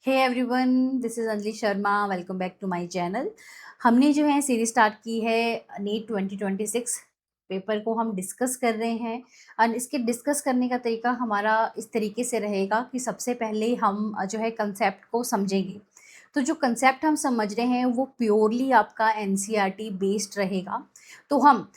Hey everyone, this is Anjali Sharma. Welcome back to my channel. हमने जो है सीरीज स्टार्ट की है नीट 2026 पेपर को हम डिस्कस कर रहे हैं। और इसके डिस्कस करने का तरीका हमारा इस तरीके से रहेगा कि सबसे पहले हम जो है कंसेप्ट को समझेंगे। तो जो कंसेप्ट हम समझ रहे हैं वो प्योरली आपका एनसीईआरटी बेस्ड रहेगा। तो हम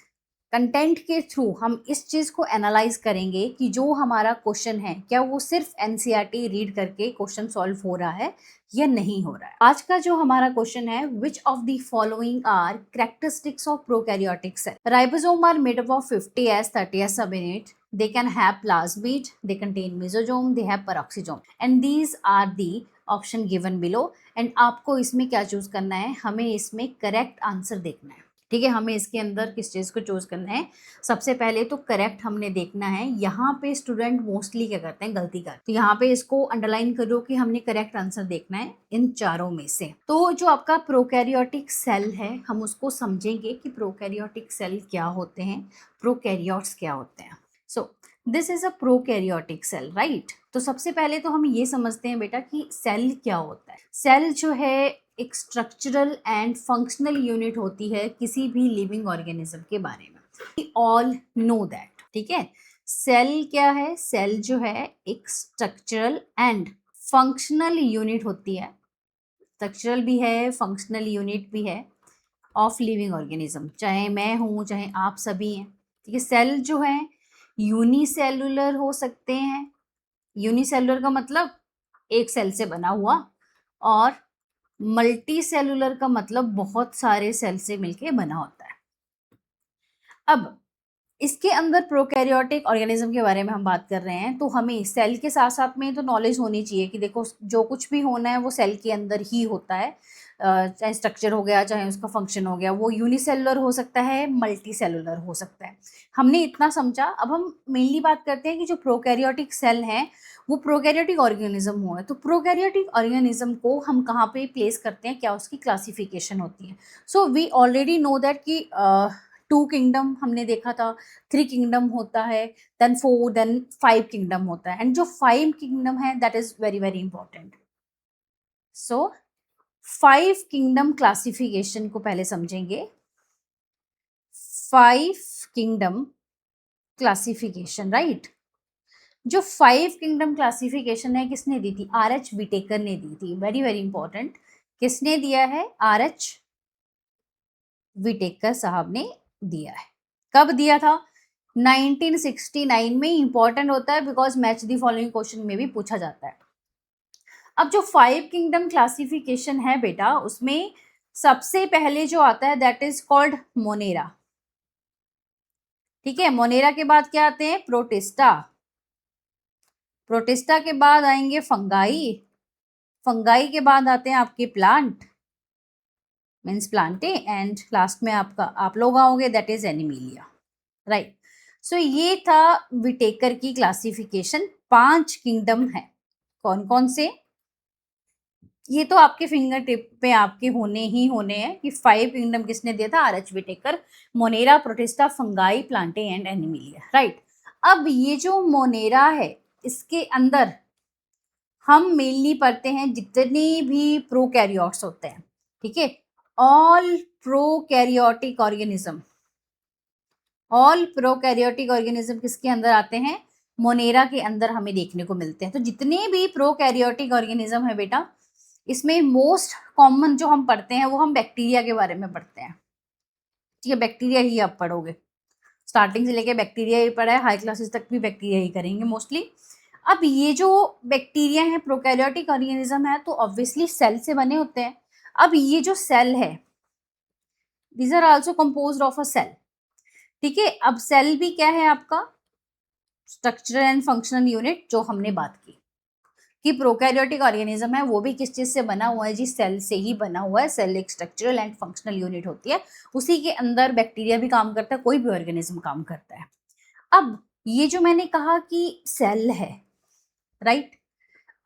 कंटेंट के थ्रू हम इस चीज़ को एनालाइज करेंगे कि जो हमारा क्वेश्चन है क्या वो सिर्फ एनसीईआरटी रीड करके क्वेश्चन सॉल्व हो रहा है या नहीं हो रहा है। आज का जो हमारा क्वेश्चन है, which of the following are characteristics of prokaryotic cell. Ribosome are made up of 50s 30s subunit. They can have plasmid, they contain mesosome, they have peroxisome, and these are the option given below. And आपको इसमें क्या choose करना है, हमें इसमें correct answer देखना है। ठीक है, हमें इसके अंदर किस चीज़ को चूज करना है। सबसे पहले तो करेक्ट हमने देखना है। यहाँ पे स्टूडेंट मोस्टली क्या करते हैं, गलती करते हैं। तो यहाँ पे इसको अंडरलाइन करो कि हमने करेक्ट आंसर देखना है इन चारों में से। तो जो आपका प्रोकैरियोटिक सेल है, हम उसको समझेंगे कि प्रोकैरियोटिक सेल क्या होते हैं, प्रोकैरियोट्स क्या होते हैं। So this is a prokaryotic cell, right. तो सबसे पहले तो हम ये समझते हैं बेटा कि सेल क्या होता है। सेल जो है एक स्ट्रक्चरल एंड फंक्शनल यूनिट होती है किसी भी लिविंग ऑर्गेनिज्म के बारे में। वी ऑल नो दैट, ठीक है। सेल क्या है, सेल जो है एक स्ट्रक्चरल एंड फंक्शनल यूनिट होती है। स्ट्रक्चरल भी है, फंक्शनल यूनिट भी है ऑफ लिविंग ऑर्गेनिज्म, चाहे मैं हूँ चाहे आप सभी हैं। ठीक है, सेल जो है यूनिसेलुलर हो सकते हैं। यूनिसेलुलर का मतलब एक सेल से बना हुआ, और मल्टी सेलुलर का मतलब बहुत सारे सेल से मिलके बना होता है। अब इसके अंदर प्रोकैरियोटिक ऑर्गेनिज्म के बारे में हम बात कर रहे हैं, तो हमें सेल के साथ साथ में तो नॉलेज होनी चाहिए कि देखो जो कुछ भी होना है वो सेल के अंदर ही होता है। चाहे स्ट्रक्चर हो गया, चाहे उसका फंक्शन हो गया, वो यूनिसेलुलर हो सकता है, मल्टी सेलुलर हो सकता है। हमने इतना समझा। अब हम मेनली बात करते हैं कि जो प्रोकैरियोटिक सेल हैं वो प्रोकैरियोटिक ऑर्गेनिज्म हुआ है। तो प्रोकैरियोटिक ऑर्गेनिज्म को हम कहाँ पे प्लेस करते हैं, क्या उसकी क्लासिफिकेशन होती है। So we already know that कि 2 किंगडम हमने देखा था, 3 किंगडम होता है, देन 4, देन 5 किंगडम होता है। एंड जो 5 किंगडम है that is very very important. So 5 kingdom classification को पहले समझेंगे। 5 किंगडम क्लासिफिकेशन, राइट। जो 5 किंगडम क्लासिफिकेशन है किसने दी थी, आर एच विटेकर ने दी थी। वेरी वेरी इंपॉर्टेंट, किसने दिया है, आर एच विटेकर साहब ने दिया है। कब दिया था, 1969 में। इंपॉर्टेंट होता है because match the following question में भी पूछा जाता है। अब जो 5 किंगडम क्लासिफिकेशन है बेटा, उसमें सबसे पहले जो आता है दैट इज कॉल्ड मोनेरा। ठीक है, मोनेरा के बाद क्या आते हैं, प्रोटिस्टा। प्रोटिस्टा के बाद आएंगे फंगाई। फंगाई के बाद आते हैं आपके plant, means Plantae. And last में आपका आप लोग आओगे दैट इज एनिमिलिया, राइट। सो ये था विटेकर की क्लासिफिकेशन। 5 किंगडम है, कौन कौन से, ये तो आपके फिंगर टिप पे आपके होने ही होने हैं कि 5 किंगडम किसने दिया था, R H Whittaker. Monera, Protista, Fungi, Plantae and Animalia, right. अब ये जो मोनेरा है इसके अंदर हम मेनली पढ़ते हैं जितने भी प्रोकैरियोट्स होते हैं। ठीक है, all prokaryotic organism, all prokaryotic organism किसके अंदर आते हैं, मोनेरा के अंदर हमें देखने को मिलते हैं। तो जितने भी प्रोकैरियोटिक ऑर्गेनिज्म है बेटा, इसमें मोस्ट कॉमन जो हम पढ़ते हैं वो हम बैक्टीरिया के बारे में पढ़ते हैं। ठीक है, बैक्टीरिया ही आप पढ़ोगे, स्टार्टिंग से लेके बैक्टीरिया ही पढ़ा है, हाई क्लासेस तक भी बैक्टीरिया ही करेंगे मोस्टली। अब ये जो बैक्टीरिया है, प्रोकैरियोटिक ऑर्गेनिज्म है, तो ऑब्वियसली सेल से बने होते हैं। अब ये जो सेल है, these are also composed of a cell. ठीक है, अब सेल भी क्या है आपका, स्ट्रक्चरल एंड फंक्शनल यूनिट, जो हमने बात की कि प्रोकैरियोटिक ऑर्गेनिज्म है वो भी किस चीज से बना हुआ है जी, सेल से ही बना हुआ है। सेल एक स्ट्रक्चरल एंड फंक्शनल यूनिट होती है, उसी के अंदर बैक्टीरिया भी काम करता है, कोई भी ऑर्गेनिज्म काम करता है। अब ये जो मैंने कहा कि सेल है, राइट।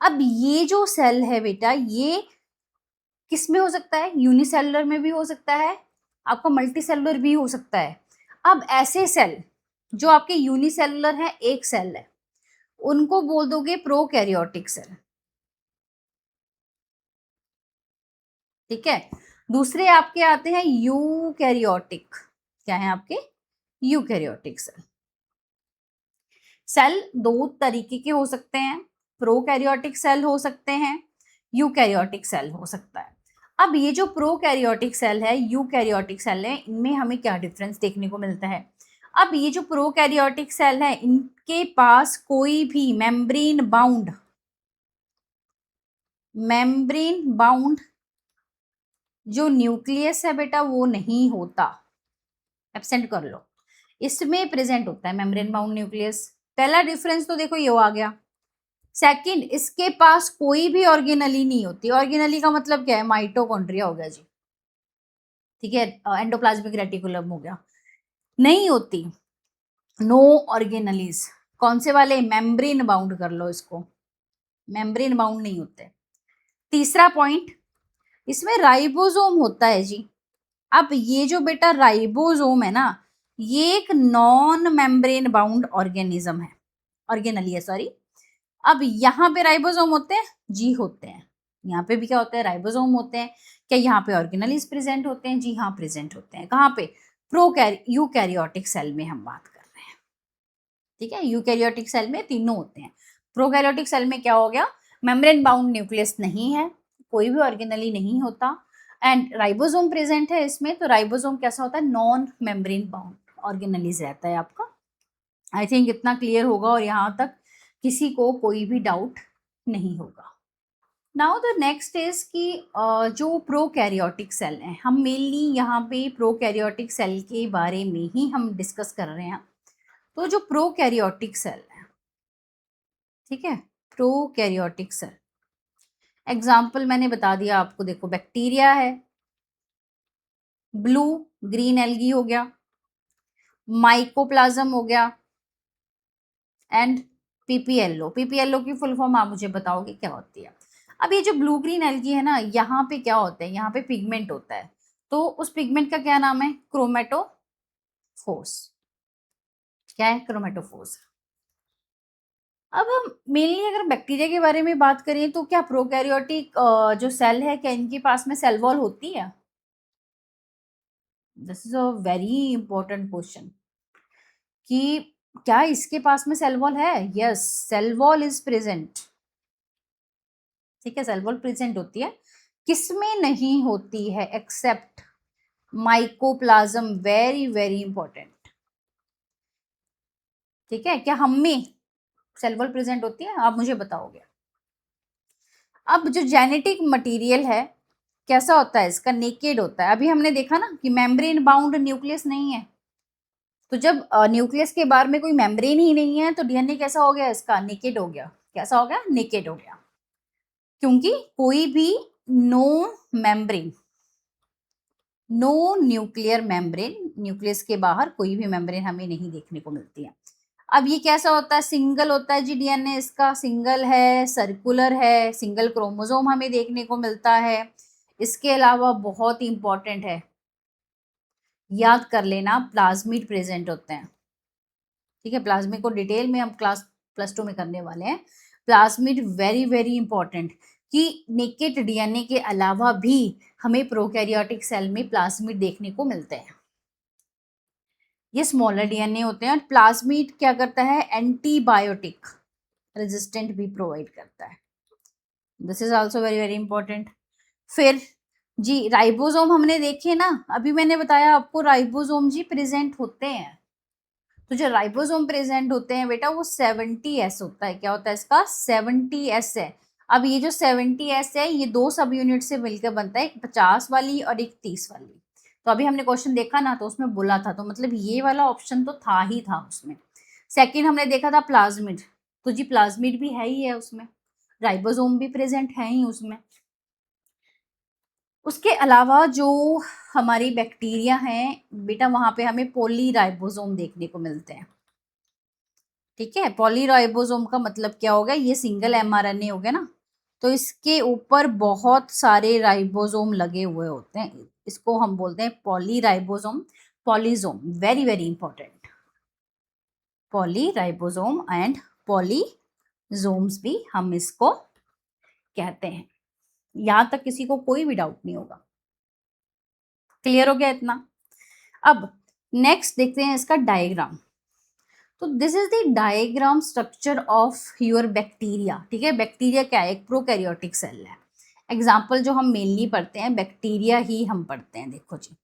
अब ये जो सेल है बेटा, ये किस में हो सकता है, यूनिसेलुलर में भी हो सकता है, आपका मल्टी सेलुलर भी हो सकता है। अब ऐसे सेल जो आपके यूनिसेलुलर है, एक सेल है, उनको बोल दोगे प्रोकैरियोटिक सेल। ठीक है। दूसरे आपके आते हैं यूकैरियोटिक। क्या है आपके? Eukaryotic cell. सेल दो तरीके के हो सकते हैं, प्रोकैरियोटिक सेल हो सकते हैं, यूकैरियोटिक सेल हो सकता है। अब ये जो प्रोकैरियोटिक सेल है, यूकैरियोटिक सेल है, इनमें हमें क्या डिफरेंस देखने को मिलता है? अब ये जो प्रोकैरियोटिक सेल है, इनके पास कोई भी मेम्ब्रेन बाउंड जो न्यूक्लियस है बेटा वो नहीं होता, एब्सेंट कर लो। इसमें प्रेजेंट होता है मेम्ब्रेन बाउंड न्यूक्लियस। पहला डिफरेंस तो देखो ये आ गया। सेकंड, इसके पास कोई भी ऑर्गेनली नहीं होती। ऑर्गेनली का मतलब क्या है? माइटोकॉन्ड्रिया हो गया जी, ठीक है, एंडोप्लाज्मिक रेटिकुलम हो गया, नहीं होती। No organelles. कौन से वाले? मेम्ब्रेन बाउंड कर लो इसको, मेम्ब्रेन बाउंड नहीं होते। तीसरा पॉइंट, इसमें राइबोसोम होता है जी। अब ये जो बेटा राइबोसोम है ना, ये एक नॉन मेम्ब्रेन बाउंड ऑर्गेनिज्म है, ऑर्गेनली है सॉरी। अब यहाँ पे राइबोसोम होते हैं जी, होते हैं। यहाँ पे भी क्या होता है? राइबोसोम होते हैं। क्या यहाँ पे ऑर्गेनलीज प्रेजेंट होते हैं? जी हाँ, प्रेजेंट होते हैं। कहाँ पे? यूकैरियोटिक सेल में हम बात कर रहे हैं, ठीक है। यूकैरियोटिक सेल में तीनों होते हैं। प्रोकैरियोटिक सेल में क्या हो गया? मेम्ब्रेन बाउंड न्यूक्लियस नहीं है, कोई भी ऑर्गेनली नहीं होता, एंड राइबोसोम प्रेजेंट है इसमें। तो राइबोसोम कैसा होता है? नॉन मेम्ब्रेन बाउंड ऑर्गेनलीज रहता है आपका। आई थिंक इतना क्लियर होगा और यहाँ तक किसी को कोई भी डाउट नहीं होगा। नाउ द नेक्स्ट इज कि जो प्रोकैरियोटिक सेल हैं, हम मेनली यहाँ पे प्रोकैरियोटिक सेल के बारे में ही हम डिस्कस कर रहे हैं। तो जो प्रोकैरियोटिक सेल है, ठीक है, प्रोकैरियोटिक सेल, एग्जाम्पल मैंने बता दिया आपको। देखो, बैक्टीरिया है, ब्लू ग्रीन एल्गी हो गया, माइकोप्लाज्म हो गया, एंड पीपीएलओ। पीपीएलओ की फुल फॉर्म आप मुझे बताओगे क्या होती है? अब ये जो ब्लू ग्रीन एल्गी है ना, यहाँ पे क्या होता है? यहाँ पे पिगमेंट होता है। तो उस पिगमेंट का क्या नाम है? क्रोमेटोफोर्स। क्या है? क्रोमेटोफोर्स। अब हम मेनली अगर बैक्टीरिया के बारे में बात करें तो क्या प्रोकैरियोटिक जो सेल है, क्या इनके पास में सेल वॉल होती है? This is a very important question कि क्या इसके पास में सेल वॉल है? Yes, cell wall is present, ठीक है, सेल वॉल प्रेजेंट होती है। किसमें नहीं होती है? Except mycoplasma. Very very important, ठीक है। क्या हम में सेल वॉल प्रेजेंट होती है? आप मुझे बताओगे। अब जो जेनेटिक मटेरियल है कैसा होता है इसका? नेकेड होता है। अभी हमने देखा ना कि मेम्ब्रेन बाउंड न्यूक्लियस नहीं है। तो जब न्यूक्लियस के बाहर में कोई मेम्ब्रेन ही नहीं है तो डीएनए कैसा हो गया इसका? नेकेड हो गया। कैसा हो गया? नेकेड हो गया, क्योंकि कोई भी no membrane, no nuclear membrane, nucleus के बाहर कोई भी मेम्ब्रेन हमें नहीं देखने को मिलती है। अब ये कैसा होता है? सिंगल होता है जी, डीएनए इसका सिंगल है, सर्कुलर है, सिंगल क्रोमोसोम हमें देखने को मिलता है। इसके अलावा बहुत इंपॉर्टेंट है, याद कर लेना, प्लाज्मिड प्रेजेंट होते हैं, ठीक है। प्लाज्मिड को डिटेल में हम क्लास +2 में करने वाले हैं। प्लाज्मिड वेरी वेरी इंपॉर्टेंट, कि नेकेड डीएनए के अलावा भी हमें प्रोकैरियोटिक सेल में प्लाज्मिड देखने को मिलते हैं। ये स्मॉलर डीएनए होते हैं। और प्लाज्मिड क्या करता है? एंटीबायोटिक रेजिस्टेंट भी प्रोवाइड करता है। This is also very very important. फिर जी राइबोसोम हमने देखे ना, अभी मैंने बताया आपको राइबोसोम जी प्रेजेंट होते हैं। तो जो राइबोसोम प्रेजेंट होते हैं बेटा वो 70S होता है। क्या होता है इसका? 70S है। अब ये जो 70S है ये दो सब यूनिट से मिलकर बनता है, एक 50 वाली और एक 30 वाली। तो अभी हमने क्वेश्चन देखा ना तो उसमें बोला था, तो मतलब ये वाला ऑप्शन तो था ही था उसमें। सेकंड हमने देखा था प्लाज्मिड, तो जी प्लाज्मिड भी है ही है उसमें, राइबोसोम भी प्रेजेंट है ही उसमें। उसके अलावा जो हमारी बैक्टीरिया हैं बेटा, वहां पे हमें पॉलीराइबोसोम देखने को मिलते हैं, ठीक है। पॉलीराइबोसोम का मतलब क्या होगा? ये सिंगल एमआरएनए हो गया ना, तो इसके ऊपर बहुत सारे राइबोसोम लगे हुए होते हैं, इसको हम बोलते हैं polyribosome, polysome. Very very important, polyribosome and polysomes भी हम इसको कहते हैं। यहाँ तक किसी को कोई भी डाउट नहीं होगा। क्लियर हो गया इतना? अब नेक्स्ट देखते हैं इसका डायग्राम। तो this is the diagram structure of your bacteria. ठीक है, बैक्टीरिया क्या है? एक प्रोकैरियोटिक सेल है। एग्जाम्पल जो हम मेनली पढ़ते हैं बैक्टीरिया ही हम पढ़ते हैं। देखो जी,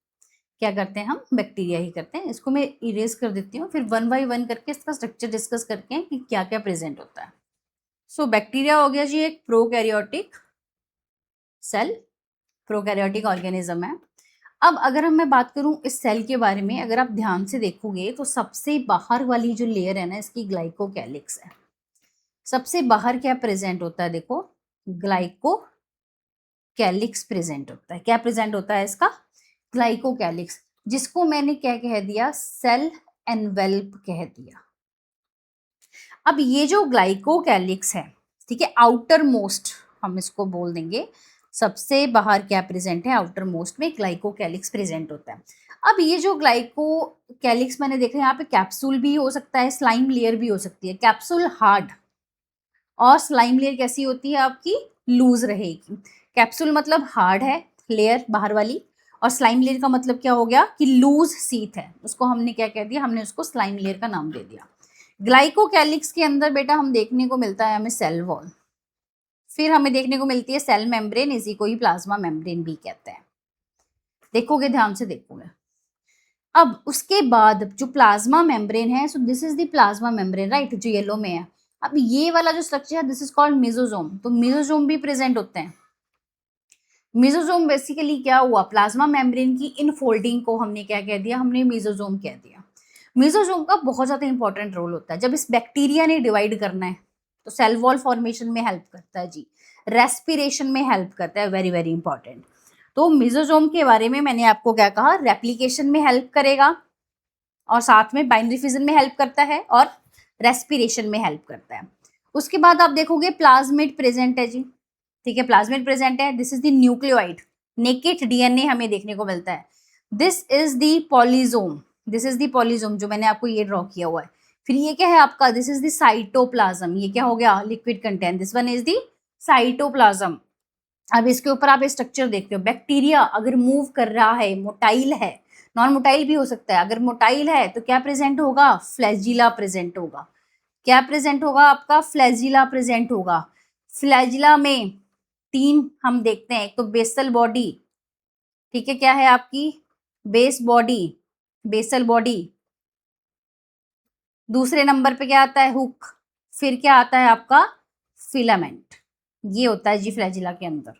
क्या करते हैं हम? बैक्टीरिया ही करते हैं। इसको मैं इरेज कर देती हूँ, फिर वन बाई वन करके इसका स्ट्रक्चर डिस्कस करके कि क्या क्या प्रेजेंट होता है। सो बैक्टीरिया हो गया जी एक प्रोकैरियोटिक सेल, प्रोकैरियोटिक ऑर्गेनिज्म है। अब अगर मैं बात करूं इस सेल के बारे में, अगर आप ध्यान से देखोगे तो सबसे बाहर वाली जो लेयर है ना, इसकी ग्लाइकोकैलिक्स है। सबसे बाहर क्या प्रेजेंट होता है? देखो, ग्लाइकोकैलिक्स प्रेजेंट होता है। क्या प्रेजेंट होता है इसका? ग्लाइकोकैलिक्स, जिसको मैंने क्या कह दिया? सेल एनवेल्प कह दिया। अब ये जो ग्लाइकोकैलिक्स है, ठीक है, आउटर मोस्ट हम इसको बोल देंगे। सबसे बाहर क्या प्रेजेंट है? आउटर मोस्ट में ग्लाइकोकैलिक्स प्रेजेंट होता है। अब ये जो ग्लाइकोकैलिक्स मैंने देखा यहाँ पे, कैप्सूल भी हो सकता है, स्लाइम लेयर भी हो सकती है। कैप्सूल हार्ड और स्लाइम लेयर कैसी होती है आपकी? लूज रहेगी। कैप्सूल मतलब हार्ड है लेयर बाहर वाली, और स्लाइम लेयर का मतलब क्या हो गया? कि लूज सीथ है। उसको हमने क्या कह दिया? हमने उसको स्लाइम लेयर का नाम दे दिया। ग्लाइकोकैलिक्स के अंदर बेटा हम देखने को मिलता है हमें सेल वॉल, फिर हमें देखने को मिलती है सेल मेम्ब्रेन, इसी को ही प्लाज्मा मेम्ब्रेन भी कहते हैं। देखोगे, ध्यान से देखोगे। अब उसके बाद जो प्लाज्मा मेम्ब्रेन है, so this is the plasma membrane, right, जो येलो में है। अब ये वाला जो स्ट्रक्चर है, दिस इज कॉल्ड मेसोसोम। तो मेसोसोम भी प्रेजेंट होते हैं। मेसोसोम बेसिकली क्या हुआ? प्लाज्मा मेम्ब्रेन की इनफोल्डिंग को हमने क्या कह दिया? हमने मेसोसोम कह दिया। मेसोसोम का बहुत ज्यादा इंपॉर्टेंट रोल होता है। जब इस बैक्टीरिया ने डिवाइड करना है तो सेल वॉल फॉर्मेशन में हेल्प करता है जी, रेस्पिरेशन में हेल्प करता है, वेरी वेरी इंपॉर्टेंट। तो मेसोसोम के बारे में मैंने आपको क्या कहा? रेप्लिकेशन में हेल्प करेगा, और साथ में बाइनरी फिजन में हेल्प करता है, और रेस्पिरेशन में हेल्प करता है। उसके बाद आप देखोगे प्लाज्मिड प्रेजेंट है जी। ठीक है, प्लाज्मिड प्रेजेंट है। This is the nucleoid, naked DNA हमें देखने को मिलता है। This is the polysome, this is the polysome जो मैंने आपको ये ड्रॉ किया हुआ है। फिर ये क्या है आपका? This is the cytoplasm. ये क्या हो गया? Liquid content. This one is the cytoplasm. अब इसके ऊपर आप स्ट्रक्चर देखते हो। बैक्टीरिया अगर मूव कर रहा है, मोटाइल है, नॉन मोटाइल भी हो सकता है। अगर मोटाइल है तो क्या प्रेजेंट होगा? फ्लैजिला प्रेजेंट होगा। क्या प्रेजेंट होगा आपका? फ्लैजिला प्रेजेंट होगा। फ्लैजिला में तीन हम देखते हैं, एक तो बेसल बॉडी, ठीक है, क्या है आपकी? Base body, basal body. दूसरे नंबर पे क्या आता है? हुक। फिर क्या आता है आपका? फिलामेंट। ये होता है जी फ्लैजिला के अंदर।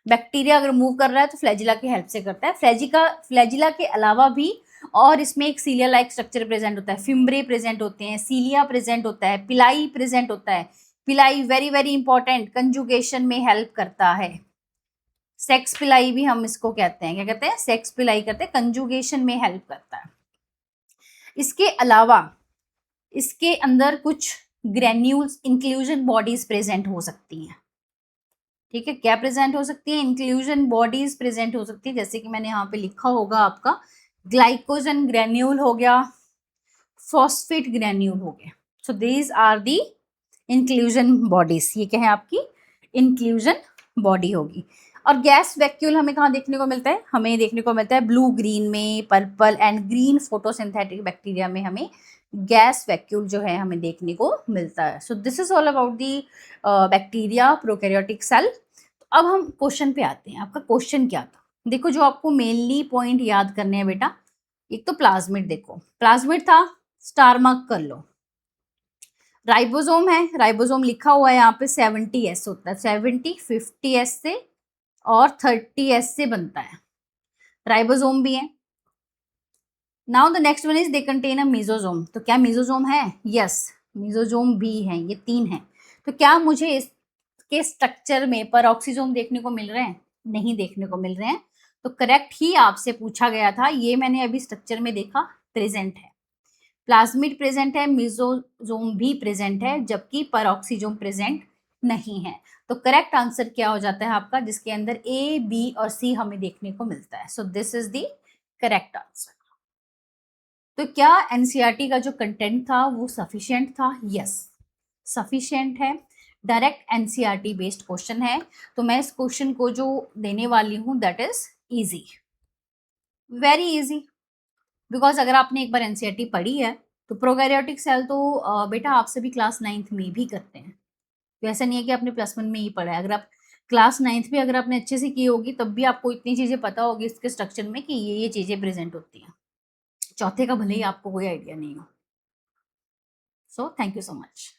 बैक्टीरिया अगर मूव कर रहा है तो फ्लैजिला की हेल्प से करता है। फ्लैजिला के अलावा भी और इसमें एक सीलिया लाइक स्ट्रक्चर प्रेजेंट होता है, फिम्ब्रे प्रेजेंट होते हैं, सीलिया प्रेजेंट होता है, पिलाई प्रेजेंट होता है। पिलाई वेरी वेरी इंपॉर्टेंट, कंजुगेशन में हेल्प करता है। सेक्स पिलाई भी हम इसको कहते हैं। क्या कहते हैं? सेक्स पिलाई करते हैं, कंजुगेशन में हेल्प करता है। इसके अलावा इसके अंदर कुछ ग्रेन्यूल्स, इंक्लूजन बॉडीज प्रेजेंट हो सकती हैं। ठीक है, क्या प्रेजेंट हो सकती है? इंक्लूजन बॉडीज प्रेजेंट हो सकती है। जैसे कि मैंने यहाँ पे लिखा होगा आपका, ग्लाइकोजन ग्रेन्यूल हो गया, फॉस्फेट ग्रेन्यूल हो गया। So these are the inclusion bodies. ये क्या है आपकी? इंक्लूजन बॉडी होगी। और गैस वैक्यूल हमें कहाँ देखने को मिलता है? हमें देखने को मिलता है ब्लू ग्रीन में, purple and green photosynthetic bacteria में हमें गैस वैक्यूल जो है हमें देखने को मिलता है। So this is all about the bacteria prokaryotic cell. अब हम क्वेश्चन पे आते हैं। आपका क्वेश्चन क्या था? देखो, जो आपको मेनली पॉइंट याद करने हैं बेटा, एक तो प्लाज्मिड, देखो प्लाज्मिड था, स्टार मार्क कर लो। राइबोसोम है, राइबोसोम लिखा हुआ है यहाँ पे 70S होता है, 70 50S से और 30S से बनता है। राइबोसोम भी है। Now the next one is they contain a mesosome. तो क्या मेसोसोम है? यस, मेसोसोम भी है। ये तीन है। तो क्या मुझे इसके स्ट्रक्चर में परऑक्सीसोम देखने को मिल रहे हैं? नहीं देखने को मिल रहे हैं। तो करेक्ट ही आपसे पूछा गया था, ये मैंने अभी स्ट्रक्चर में देखा, प्रेजेंट है। प्लाज्मिड प्रेजेंट है, मेसोसोम भी प्रेजेंट है, जबकि परऑक्सीसोम प्रेजेंट नहीं है। तो करेक्ट आंसर क्या हो जाता है आपका? जिसके अंदर ए, बी और सी हमें देखने को मिलता है। So this is the correct answer. तो क्या एनसीईआरटी का जो कंटेंट था वो सफिशिएंट था? यस, सफिशिएंट है। डायरेक्ट एनसीईआरटी बेस्ड क्वेश्चन है, तो मैं इस क्वेश्चन को जो देने वाली हूँ that is easy, very easy. Because अगर आपने एक बार एनसीईआरटी पढ़ी है तो प्रोकैरियोटिक सेल तो बेटा आप सभी क्लास 9th में भी करते हैं, तो ऐसा नहीं है कि आपने +1 में ही पढ़ा है। अगर आप क्लास 9th में अगर आपने अच्छे से की होगी तब भी आपको इतनी चीज़ें पता होगी इसके स्ट्रक्चर में कि ये चीज़ें प्रेजेंट होती हैं। चौथे का भले ही आपको कोई आइडिया नहीं हो। So thank you so much.